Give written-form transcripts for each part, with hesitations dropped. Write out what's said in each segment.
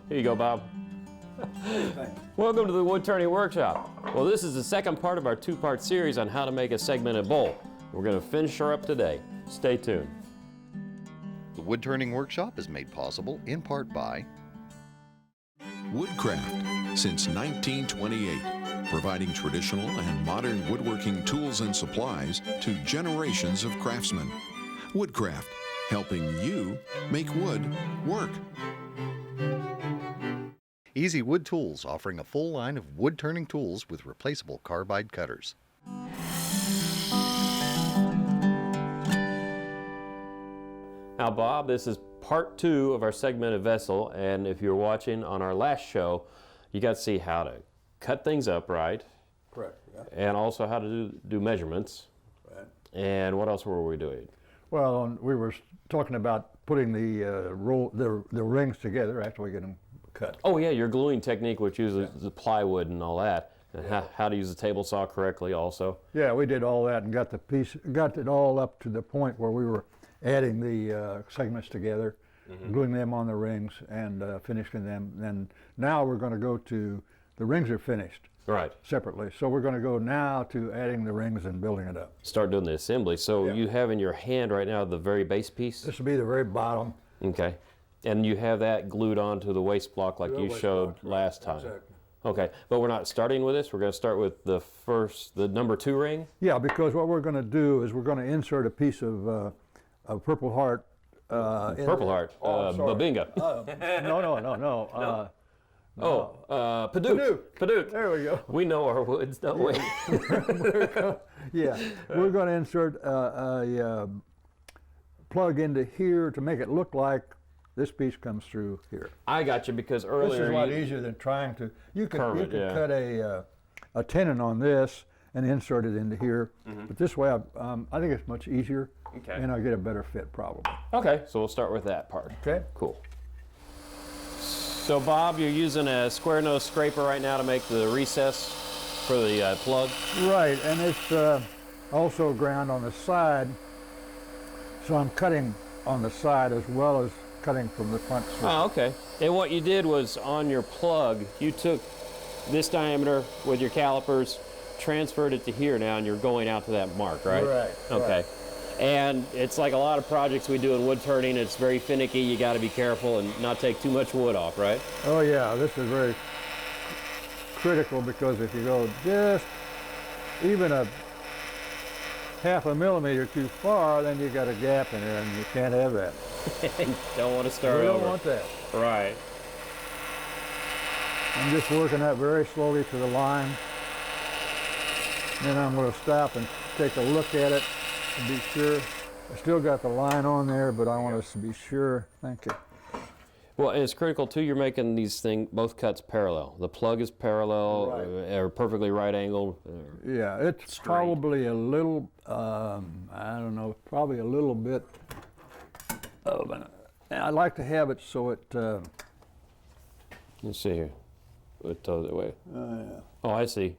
Here you go, Bob. Welcome to the Wood Turning Workshop. Well, this is the second part of our two-part series on how to make a segmented bowl. We're going to finish her up today. Stay tuned. The Wood Turning Workshop is made possible in part by Woodcraft since 1928, providing traditional and modern woodworking tools and supplies to generations of craftsmen. Woodcraft, helping you make wood work. Easy Wood Tools, offering a full line of wood turning tools with replaceable carbide cutters. Now, Bob, this is part 2 of our segmented vessel, and if you're watching on our last show, you got to see how to cut things up right. Correct, yeah. And also how to do measurements. Right. And what else were we doing? Well, we were talking about putting the rings together after we get them cut. Oh yeah, your gluing technique, which uses the plywood and all that, and how to use the table saw correctly also. Yeah, we did all that and got it all up to the point where we were adding the segments together, gluing them on the rings and finishing them. And now we're going to go to, the rings are finished. Right. Separately. So we're going to go now to adding the rings and building it up. Start doing the assembly. So Yeah. you have in your hand right now the very base piece? This will be the very bottom. Okay. And you have that glued onto the waste block like The you waste showed block, right. last time. Exactly. Okay, but we're not starting with this. We're going to start with the number 2 ring. Yeah, because what we're going to do is we're going to insert a piece of Purple Heart. Purple Heart. Babinga. No. Paduke. Paduke. There we go. We know our woods, don't we? Yeah, we're going to insert a plug into here to make it look like this piece comes through here. I got you, because earlier This is a lot easier than trying to. You could yeah. cut a tenon on this and insert it into here, but this way I think it's much easier, and I'll get a better fit probably. Okay, so we'll start with that part. Okay. Cool. So Bob, you're using a square nose scraper right now to make the recess for the plug? Right, and it's also ground on the side, so I'm cutting on the side as well as cutting from the front side. Oh, okay. And what you did was, on your plug, you took this diameter with your calipers, transferred it to here now, and you're going out to that mark, right? Right. Okay. Right. And it's like a lot of projects we do in wood turning, it's very finicky. You got to be careful and not take too much wood off, right? Oh yeah, this is very critical, because if you go just even a half a millimeter too far, then you got a gap in there, and you can't have that. Don't want to start We over. don't want that. Right. I'm just working that very slowly to the line. Then I'm going to stop and take a look at it to be sure. I still got the line on there, but I want us to be sure. Thank you. Well, and it's critical too, you're making these both cuts parallel. The plug is parallel, or perfectly right angled. Yeah, it's straight. Probably a little, I don't know, probably a little bit of an, I like to have it so it, Let's see here. Put it that way. yeah. Oh, I see.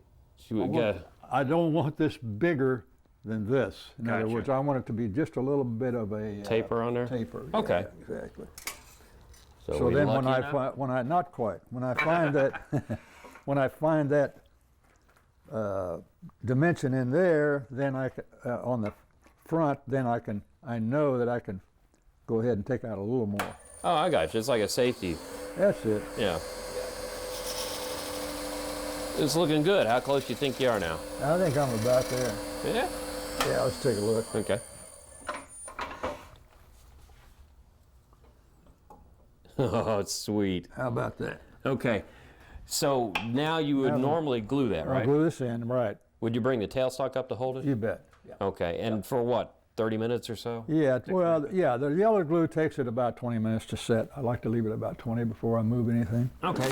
So I don't want this bigger than this. In other Gotcha. words, I want it to be just a little bit of a taper on there? Taper. Okay. Yeah, exactly. So So we then lucky when enough? not quite, when I find that, when I find that dimension in there, then on the front, then I know that I can go ahead and take out a little more. Oh, I got you. It's like a safety. That's it. Yeah. It's looking good. How close do you think you are now? I think I'm about there. Yeah? Yeah, let's take a look. Okay. Oh, it's sweet. How about that? Okay. So now you would normally glue that, I'll right? glue this in, right. Would you bring the tailstock up to hold it? You bet. Okay. And for what, 30 minutes or so? Yeah, well, yeah, the yellow glue takes it about 20 minutes to set. I like to leave it about 20 before I move anything. Okay.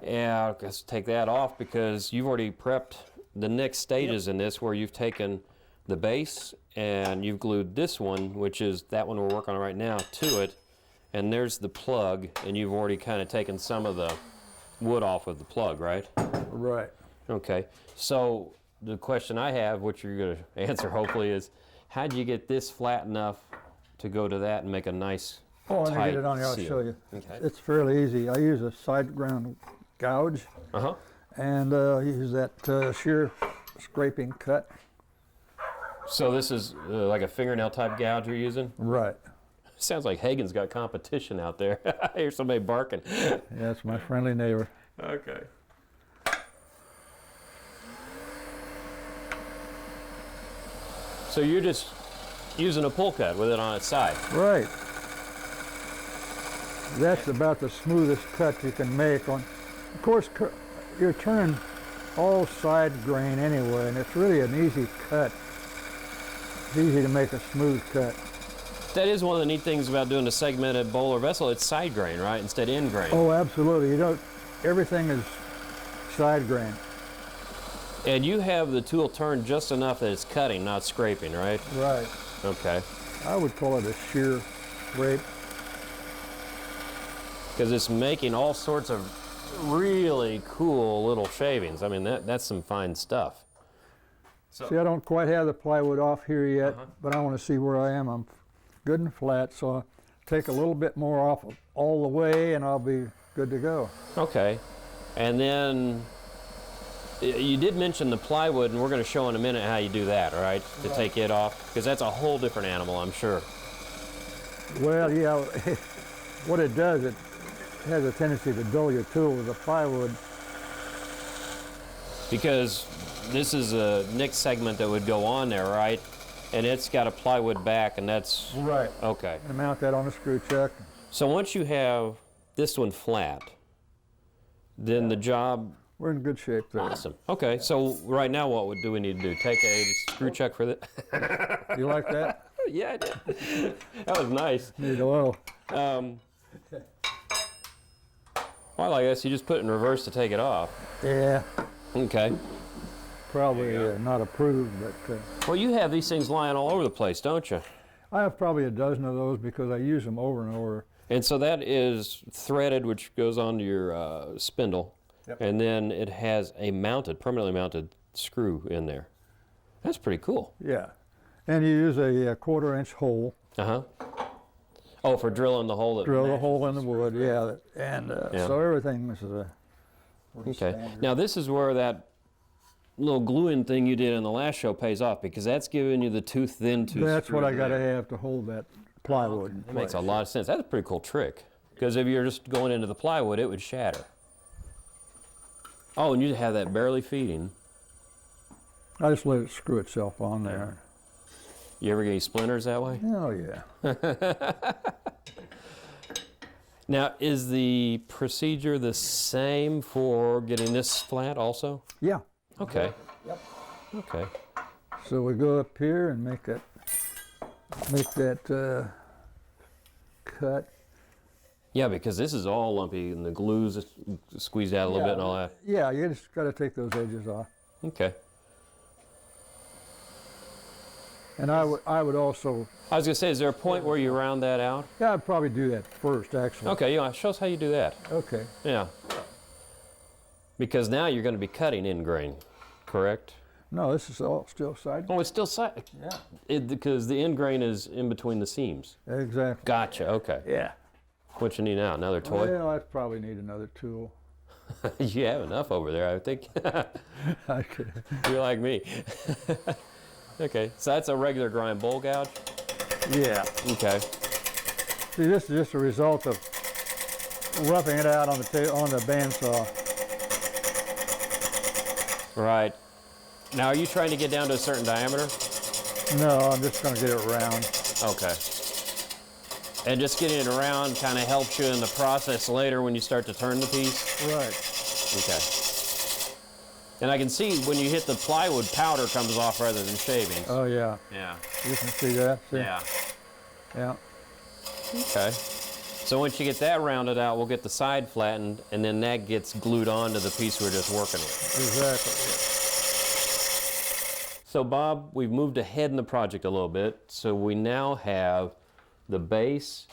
Yeah, let's take that off, because you've already prepped the next stages in this, where you've taken the base and you've glued this one, which is that one we're working on right now, to it. And there's the plug, and you've already kind of taken some of the wood off with the plug, right? Right. Okay. So the question I have, which you're going to answer hopefully, is how do you get this flat enough to go to that and make a nice Oh, let me tight get it on here, I'll seal. show you. Okay. It's fairly easy. I use a side ground gouge Uh-huh. and use that shear scraping cut. So this is like a fingernail type gouge you're using? Right. Sounds like Hagen's got competition out there. I hear somebody barking. Yeah, it's my friendly neighbor. Okay. So you're just using a pull cut with it on its side. Right. That's about the smoothest cut you can make on. Of course, you're turning all side grain anyway, and it's really an easy cut. It's easy to make a smooth cut. That is one of the neat things about doing a segmented bowl or vessel. It's side grain, right, instead of end grain. Oh, absolutely. You don't. Everything is side grain. And you have the tool turned just enough that it's cutting, not scraping, right? Right. Okay. I would call it a shear scrape. Because it's making all sorts of really cool little shavings. I mean, that's some fine stuff. See, I don't quite have the plywood off here yet, Uh-huh. but I want to see where I am. I'm good and flat, so I'll take a little bit more off all the way, and I'll be good to go. Okay. And then you did mention the plywood, and we're going to show in a minute how you do that, all right? To take it off, because that's a whole different animal, I'm sure. Well, yeah, what it does, it has a tendency to dull your tool with the plywood. Because this is a nick segment that would go on there, right? And it's got a plywood back, and that's... Right. Okay. And mount that on a screw chuck. So once you have this one flat, then the job... We're in good shape there. Awesome. Okay, so right now what do we need to do? Take a screw chuck for that? You like that? Yeah, I did. That was nice. Need oil. Well, I guess you just put it in reverse to take it off. Yeah, Okay. probably not approved, but Well, you have these things lying all over the place, don't you? I have probably a dozen of those because I use them over and over. And so that is threaded, which goes onto your spindle. Yep. And then it has a permanently mounted screw in there. That's pretty cool. Yeah, and you use a 1/4-inch hole. Uh-huh. Oh, for drilling the hole. Drill a hole in the wood, yeah, and Yeah. so everything is a Okay. standard. Now this is where that little gluing thing you did in the last show pays off, because that's giving you the tooth-thin tooth. That's what I got to there. have to hold that plywood in That makes a place. lot of sense. That's a pretty cool trick. Because if you're just going into the plywood, it would shatter. Oh, and you have that barely feeding. I just let it screw itself on there. You ever get any splinters that way? Oh yeah. Now, is the procedure the same for getting this flat also? Yeah. Okay. Yep. Okay. So we go up here and make that cut. Yeah, because this is all lumpy and the glue's squeezed out a little bit and all that. Yeah, you just got to take those edges off. Okay. And I would also, I was going to say, is there a point where you round that out? yeah, I'd probably do that first, actually. Okay, yeah, show us how you do that. Okay. Yeah. Because now you're going to be cutting in grain, correct? No, this is all still side. Oh, it's still side. Yeah. Because the end grain is in between the seams. Exactly. Gotcha, okay. Yeah. What you need now, another toy? Well, I probably need another tool. You have enough over there, I think. Okay. You're like me. Okay, so that's a regular grind bowl gouge? Yeah. Okay. See, this is just a result of roughing it out on the bandsaw. Right. Now, are you trying to get down to a certain diameter? No, I'm just going to get it round. Okay. And just getting it around kind of helps you in the process later when you start to turn the piece? Right. Okay. And I can see when you hit the plywood, powder comes off rather than shavings. Oh, yeah. Yeah. You can see that? See? Yeah. Yeah. Okay. So once you get that rounded out, we'll get the side flattened, and then that gets glued onto the piece we're just working with. Exactly. So Bob, we've moved ahead in the project a little bit. So we now have the base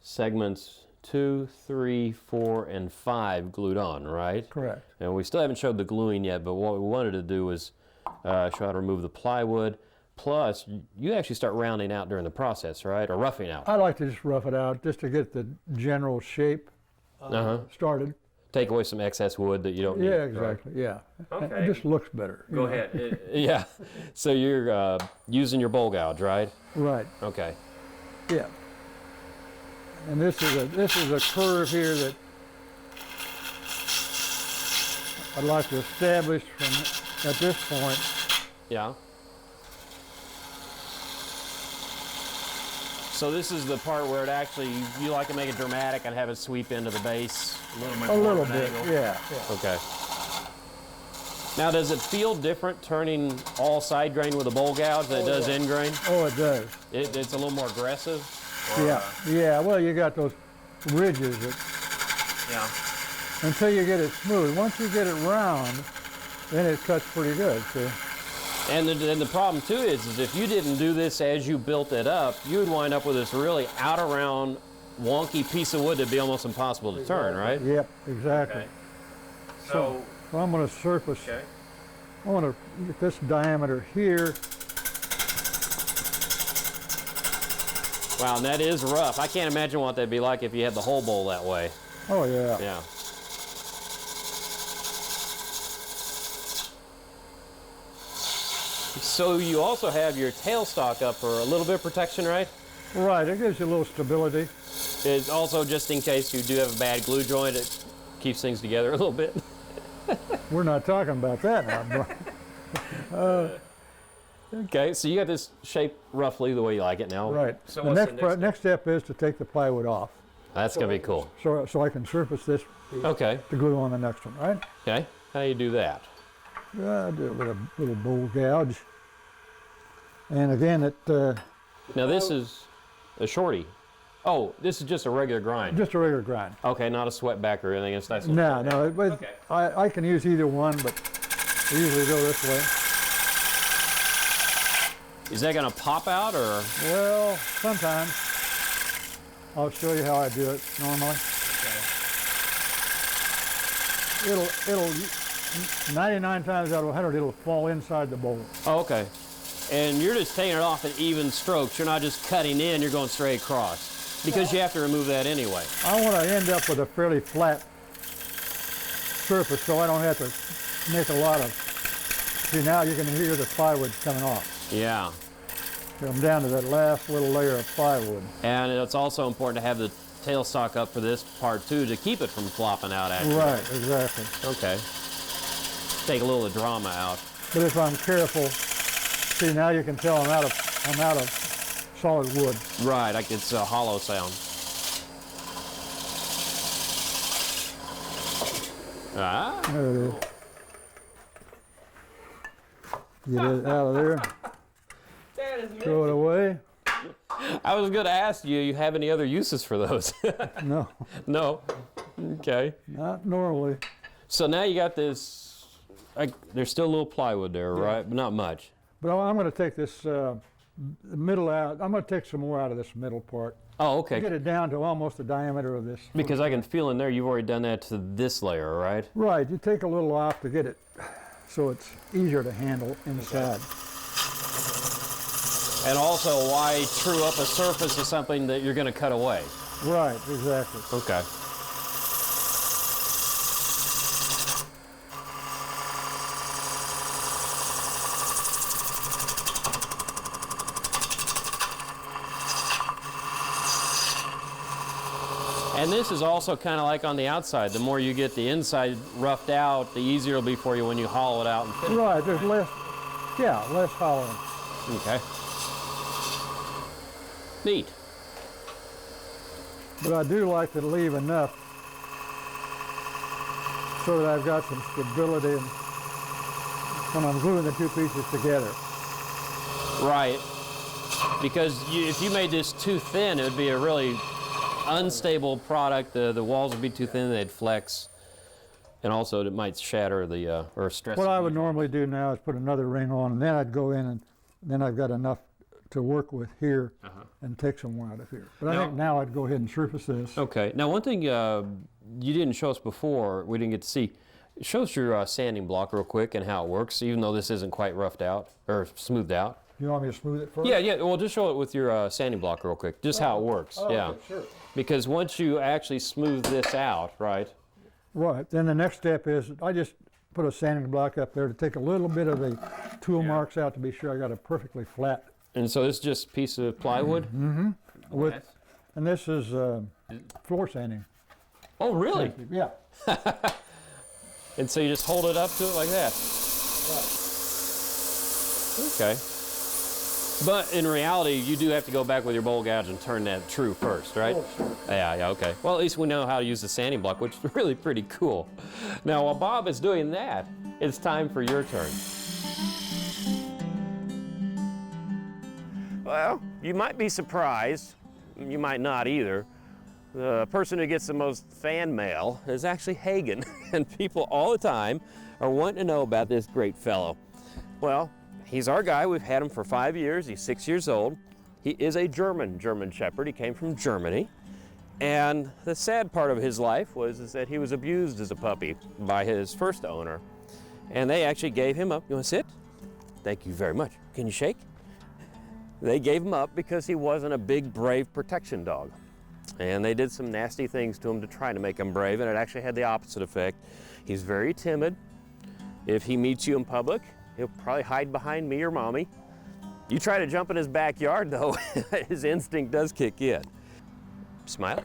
segments 2, 3, 4, and 5 glued on, right? Correct. And we still haven't showed the gluing yet, but what we wanted to do was show how to remove the plywood, Plus, you actually start rounding out during the process, right? Or roughing out. I like to just rough it out just to get the general shape started. Take away some excess wood that you don't need. Yeah, exactly. Yeah. Okay. It just looks better. Go ahead. Yeah. So you're using your bowl gouge, right? Right. Okay. Yeah. And this is a curve here that I'd like to establish from at this point. Yeah. So this is the part where it actually, you like to make it dramatic and have it sweep into the base A little bit, yeah. Okay. Now, does it feel different turning all side grain with a bowl gouge than it does end grain? Oh, it does. It's a little more aggressive? Yeah. Well, you got those ridges that, until you get it smooth. Once you get it round, then it cuts pretty good, see? And the problem too is if you didn't do this as you built it up, you would wind up with this really out around wonky piece of wood that'd be almost impossible to turn, right? Yep, exactly. Okay. So I'm going to surface. Okay. I want to get this diameter here. Wow, and that is rough. I can't imagine what that'd be like if you had the whole bowl that way. Oh yeah. Yeah. So you also have your tailstock up for a little bit of protection, right? Right, it gives you a little stability. It's also just in case you do have a bad glue joint, it keeps things together a little bit. We're not talking about that now, bro. Okay, so you got this shape roughly the way you like it now. Right. So the next step is to take the plywood off. That's going to be cool. So I can surface this okay. to glue on the next one, right? Okay, how do you do that? I do it with a little bowl gouge. And again, it... now this is a shorty. Oh, this is just a regular grind. Just a regular grind. Okay, not a sweat back or anything. It's nice. No. Okay. I can use either one, but I usually go this way. Is that going to pop out or? Well, sometimes. I'll show you how I do it normally. Okay. It'll 99 times out of 100, it'll fall inside the bowl. Oh, okay. And you're just taking it off at even strokes. You're not just cutting in, you're going straight across. Because you have to remove that anyway. I want to end up with a fairly flat surface so I don't have to make a lot of... See, now you can hear the plywood coming off. Yeah. I'm down to that last little layer of plywood. And it's also important to have the tailstock up for this part too to keep it from flopping out actually. Right, exactly. Okay. Take a little of the drama out. But if I'm careful, see, now you can tell I'm out of solid wood. Right, it's a hollow sound. Ah. There it is. Get it out of there. Throw it away. I was going to ask you, you have any other uses for those? No. No? Okay. Not normally. So now you got this, there's still a little plywood there, right? But not much. But I'm going to take this middle out. I'm going to take some more out of this middle part. Oh, okay. Get it down to almost the diameter of this. Because I can feel in there you've already done that to this layer, right? Right. You take a little off to get it so it's easier to handle inside. And also, why true up a surface is something that you're going to cut away. Right, exactly. Okay. And this is also kind of like on the outside. The more you get the inside roughed out, the easier it'll be for you when you hollow it out and finish. Right, there's less hollowing. Okay. Neat. But I do like to leave enough so that I've got some stability when I'm gluing the two pieces together. Right. Because if you made this too thin, it would be a really unstable product. The walls would be too thin, they'd flex. And also it might shatter the, or stress. What I would normally do now is put another ring on, and then I'd go in and then I've got enough to work with here and take some more out of here. But I think now I'd go ahead and surface this. Okay. Now one thing you didn't show us before, we didn't get to see, show us your sanding block real quick and how it works, even though this isn't quite roughed out or smoothed out. You want me to smooth it first? Yeah. Well, just show it with your sanding block real quick, just how it works. Yeah. Okay, sure. Because once you actually smooth this out, right? Right. Then the next step is I just put a sanding block up there to take a little bit of the tool marks out to be sure I got a perfectly flat. And so this is just a piece of plywood? With, and this is floor sanding. Oh, really? Yeah. And so you just hold it up to it like that? Okay. But in reality, you do have to go back with your bowl gouge and turn that true first, right? Oh, sure. Yeah, okay. Well, at least we know how to use the sanding block, which is really pretty cool. Now, while Bob is doing that, it's time for your turn. Well, you might be surprised, you might not either. The person who gets the most fan mail is actually Hagen, and people all the time are wanting to know about this great fellow. Well, he's our guy. We've had him for 5 years. He's 6 years old. He is a German Shepherd. He came from Germany. And the sad part of his life was that he was abused as a puppy by his first owner. And they actually gave him up. You want to sit? Thank you very much. Can you shake? They gave him up because he wasn't a big, brave protection dog. And they did some nasty things to him to try to make him brave, and it actually had the opposite effect. He's very timid. If he meets you in public, he'll probably hide behind me or mommy. You try to jump in his backyard, though, his instinct does kick in. Smile.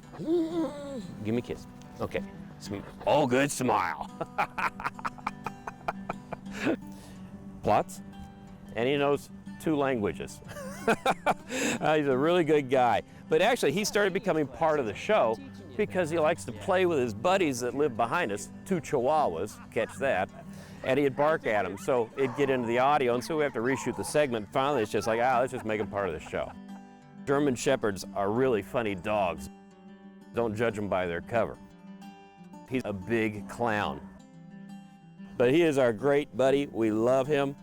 Give me a kiss. Okay. Oh, good smile. Plots. And he knows 2 languages. He's a really good guy. But actually, he started becoming part of the show because he likes to play with his buddies that live behind us, 2 Chihuahuas, catch that, and he'd bark at them, so it'd get into the audio, and so we have to reshoot the segment. Finally, it's just like, let's just make him part of the show. German Shepherds are really funny dogs. Don't judge them by their cover. He's a big clown. But he is our great buddy. We love him,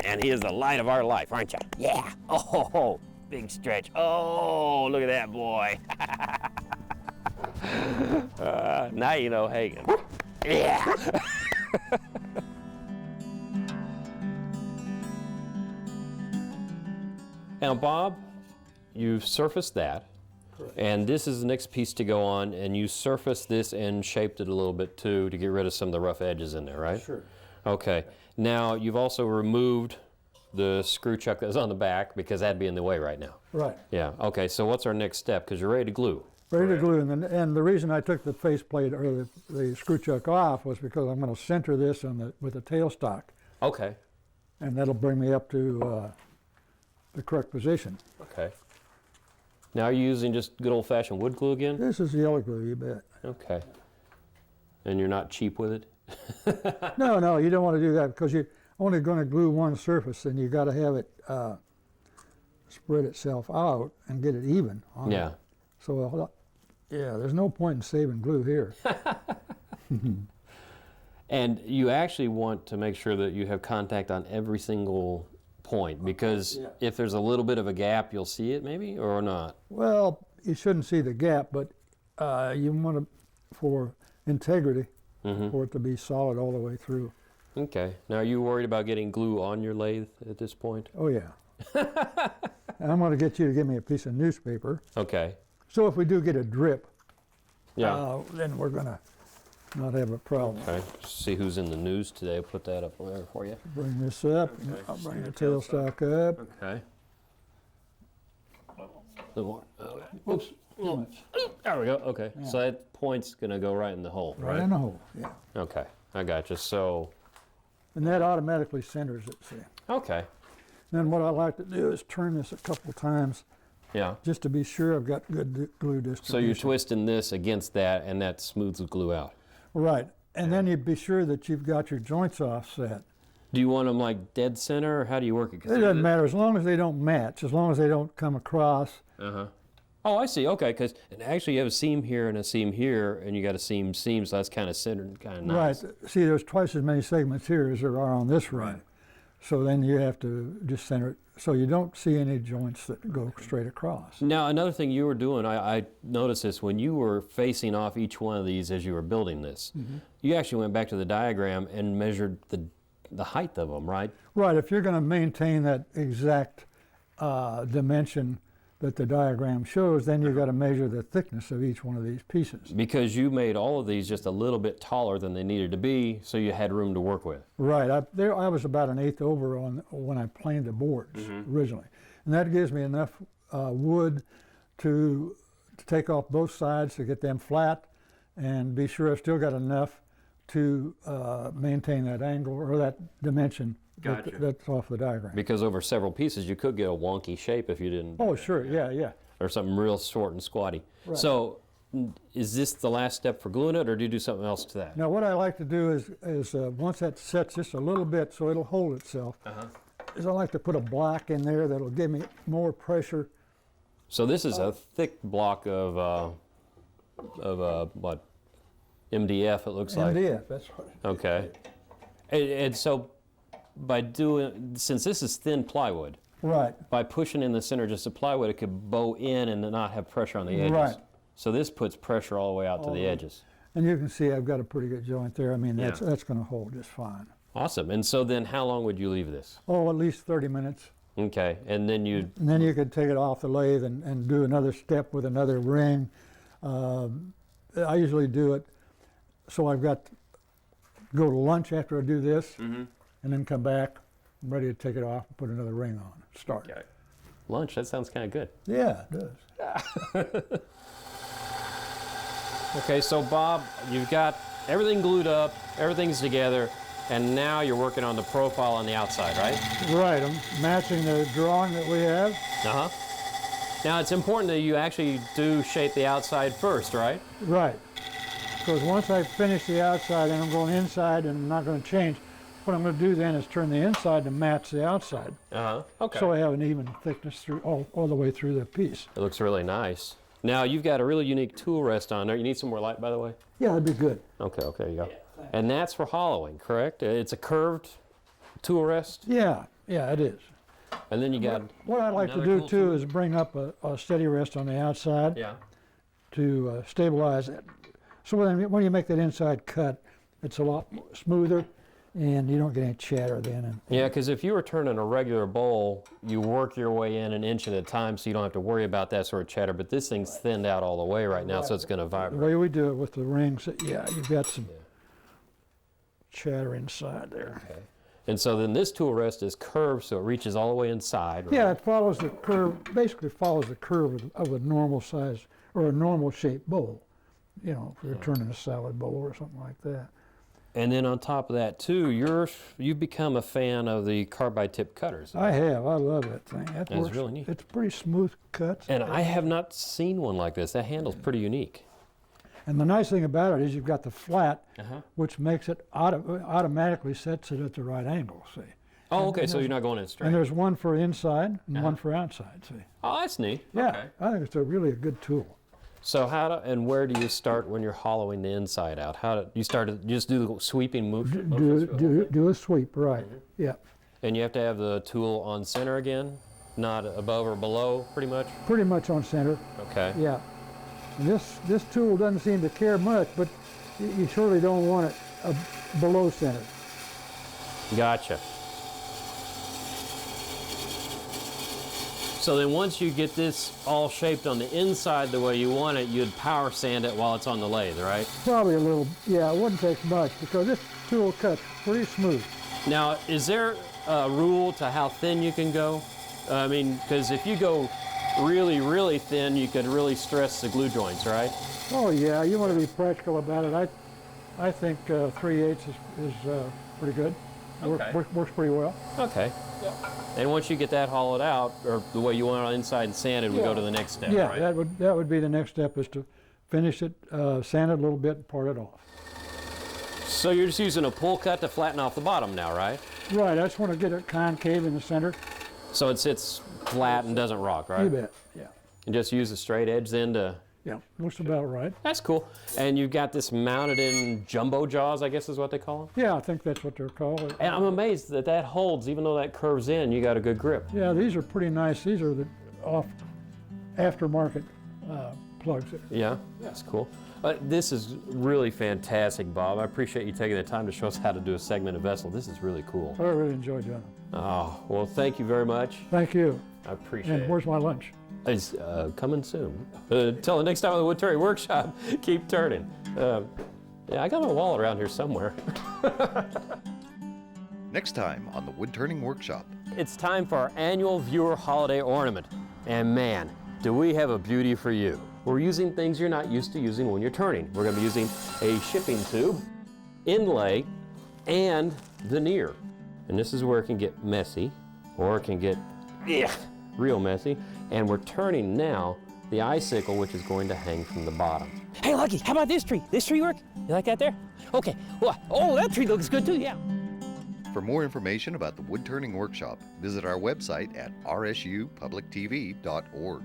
and he is the light of our life, aren't you? Yeah. Oh, big stretch. Oh, look at that boy. Now you know Hagen. Yeah. Now, Bob, you've surfaced that. Correct. And this is the next piece to go on, and you surfaced this and shaped it a little bit too to get rid of some of the rough edges in there, right? Sure. Okay. Now, you've also removed the screw chuck that's on the back because that'd be in the way right now. Right. Yeah. Okay. So what's our next step? Because you're ready to glue. Ready to glue, and the reason I took the faceplate or the screw chuck off was because I'm going to center this on with the tailstock. Okay. And that'll bring me up to the correct position. Okay. Now are you using just good old-fashioned wood glue again? This is yellow glue, you bet. Okay. And you're not cheap with it? No, you don't want to do that because you're only going to glue one surface, and you got to have it spread itself out and get it even on it. So, yeah, there's no point in saving glue here. And you actually want to make sure that you have contact on every single point, because if there's a little bit of a gap, you'll see it maybe, or not? Well, you shouldn't see the gap, but you want to, for integrity, for it to be solid all the way through. Okay. Now, are you worried about getting glue on your lathe at this point? Oh, yeah. I'm going to get you to give me a piece of newspaper. Okay. So if we do get a drip, then we're going to not have a problem. Okay. See who's in the news today. I'll put that up there for you. Bring this up. Okay. I'll bring the tailstock up. Okay. Oops. There we go. Okay. Yeah. So that point's going to go right in the hole, right? Right in the hole, yeah. Okay. I got you. So. And that automatically centers it, see. Okay. Then what I like to do is turn this a couple times. Yeah. Just to be sure I've got good glue distribution. So you're twisting this against that, and that smooths the glue out. Right. And then you be sure that you've got your joints offset. Do you want them like dead center, or how do you work it? It doesn't matter as long as they don't match, as long as they don't come across. Uh-huh. Oh, I see. Okay, because actually you have a seam here and a seam here, and you got a seam, so that's kind of centered, kind of nice. Right. See, there's twice as many segments here as there are on this ring. So then you have to just center it so you don't see any joints that go straight across. Now, another thing you were doing, I noticed this, when you were facing off each one of these as you were building this, you actually went back to the diagram and measured the height of them, right? Right. If you're going to maintain that exact dimension that the diagram shows, then you've got to measure the thickness of each one of these pieces. Because you made all of these just a little bit taller than they needed to be, so you had room to work with. Right. I was about 1/8 over on when I planed the boards originally, and that gives me enough wood to take off both sides to get them flat, and be sure I've still got enough to maintain that angle or that dimension. Gotcha. That's off the diagram. Because over several pieces, you could get a wonky shape if you didn't. Oh, sure. Yeah. Or something real short and squatty. Right. So, is this the last step for gluing it, or do you do something else to that? Now, what I like to do is once that sets just a little bit so it'll hold itself, is I like to put a block in there that'll give me more pressure. So this is a thick block of what? MDF, it looks like. MDF, that's what. Okay. And so, since this is thin plywood, Right. by pushing in the center just the plywood, it could bow in and not have pressure on the edges. Right. So this puts pressure all the way out to the edges. And you can see I've got a pretty good joint there. I mean, that's Yeah. that's going to hold just fine. Awesome. And so then how long would you leave this? Oh, at least 30 minutes. Okay. And then you, And then you could take it off the lathe and do another step with another ring. I usually do it so I've got go to lunch after I do this, and then come back. I'm ready to take it off and put another ring on. Start. okay. Lunch, that sounds kind of good. Yeah, it does. Okay, so Bob, you've got everything glued up, everything's together, and now you're working on the profile on the outside, right? Right. I'm matching the drawing that we have. Uh-huh. Now, it's important that you actually do shape the outside first, right? Right. Because once I finish the outside, then I'm going inside, and I'm not going to change. What I'm going to do then is turn the inside to match the outside. Uh-huh. Okay. So I have an even thickness through all the way through the piece. It looks really nice. Now, you've got a really unique tool rest on there. You need some more light, by the way? Yeah, that'd be good. Okay, you go. And that's for hollowing, correct? It's a curved tool rest? Yeah, it is. And then you got... What I'd like to another do cool too tool? is bring up a steady rest on the outside Yeah. to stabilize it. So when you make that inside cut, it's a lot smoother, and you don't get any chatter then. Yeah, because if you were turning a regular bowl, you work your way in an inch at a time, so you don't have to worry about that sort of chatter. But this thing's thinned out all the way right now, so it's going to The vibrate. way we do it with the rings, yeah, you've got some chatter inside there. Okay. And so then this tool rest is curved, so it reaches all the way inside. Right? Yeah, it follows the curve, basically follows the curve of a normal size or a normal shaped bowl. You know, if you're turning a salad bowl or something like that. And then on top of that too, you've become a fan of the Carbide Tip Cutters. I love that thing. That That's works. really neat. It's pretty smooth cuts. And I have not seen one like this. That handle's pretty unique. And the nice thing about it is you've got the flat, Uh-huh. which makes it automatically sets it at the right angle, see. Oh, okay, so you're not going in straight. And there's one for inside and one for outside, see. Oh, that's neat. Yeah, Okay. I think it's really a good tool. So where do you start when you're hollowing the inside out? You just do the sweeping motion? Do a sweep, right, yeah. And you have to have the tool on center again, not above or below, pretty much? Pretty much on center, Okay. yeah. And this tool doesn't seem to care much, but you surely don't want it below center. Gotcha. So then once you get this all shaped on the inside the way you want it, you'd power sand it while it's on the lathe, right? Probably a little, yeah, it wouldn't take much because this tool cuts pretty smooth. Now, is there a rule to how thin you can go? I mean, because if you go really, really thin, you could really stress the glue joints, right? Oh yeah, you want to be practical about it. I think 3/8 is pretty good. Okay. Works pretty well. Okay. And once you get that hollowed out, or the way you want it on inside and sanded, we go to the next step, Yeah, right? that would be the next step, is to finish it, sand it a little bit, and part it off. So you're just using a pull cut to flatten off the bottom now, right? Right, I just want to get it concave in the center. So it sits flat and doesn't rock, right? You bet, yeah. And just use the straight edge then to... Yeah, looks about right. That's cool. And you've got this mounted in jumbo jaws, I guess is what they call them? Yeah, I think that's what they're called. And I'm amazed that holds, even though that curves in, you got a good grip. Yeah, these are pretty nice. These are the aftermarket plugs. Yeah, that's cool. This is really fantastic, Bob. I appreciate you taking the time to show us how to do a segmented vessel. This is really cool. I really enjoyed doing it. Oh, well, thank you very much. Thank you. I appreciate And it. where's my lunch? It's coming soon. Until the next time on the Woodturning Workshop, keep turning. Yeah, I got my wallet around here somewhere. Next time on the Woodturning Workshop. It's time for our annual viewer holiday ornament. And man, do we have a beauty for you. We're using things you're not used to using when you're turning. We're going to be using a shipping tube, inlay, and veneer. And this is where it can get messy, or it can get real messy. And we're turning now the icicle, which is going to hang from the bottom. Hey, Lucky, how about this tree? This tree work? You like that there? Okay. Well, oh, that tree looks good too, yeah. For more information about the Woodturning Workshop, visit our website at rsupublictv.org.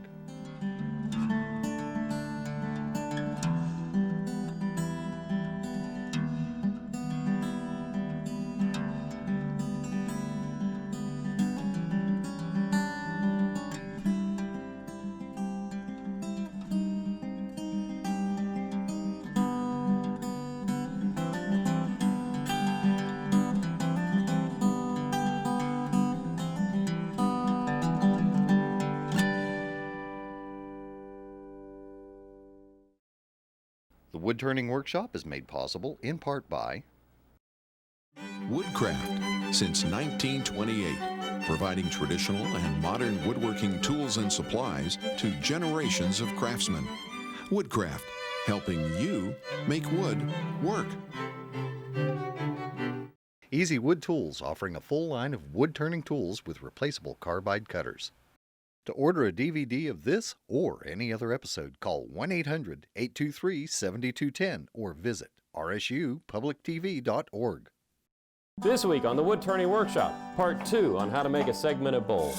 The Woodturning Workshop is made possible in part by Woodcraft, since 1928, providing traditional and modern woodworking tools and supplies to generations of craftsmen. Woodcraft, helping you make wood work. Easy Wood Tools, offering a full line of wood-turning tools with replaceable carbide cutters. To order a DVD of this or any other episode, call 1-800-823-7210 or visit rsupublictv.org. This week on the Woodturning Workshop, part 2 on how to make a segmented bowl.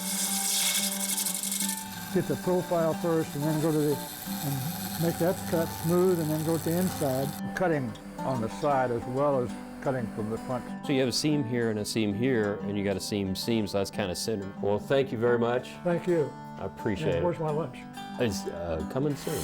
Get the profile first and then go to the, and make that cut smooth and then go to the inside. Cutting on the side as well as cutting from the front. So you have a seam here and a seam here, and you got a seam, so that's kind of centered. Well, thank you very much. Thank you. I appreciate And it. where's my lunch? It's coming soon.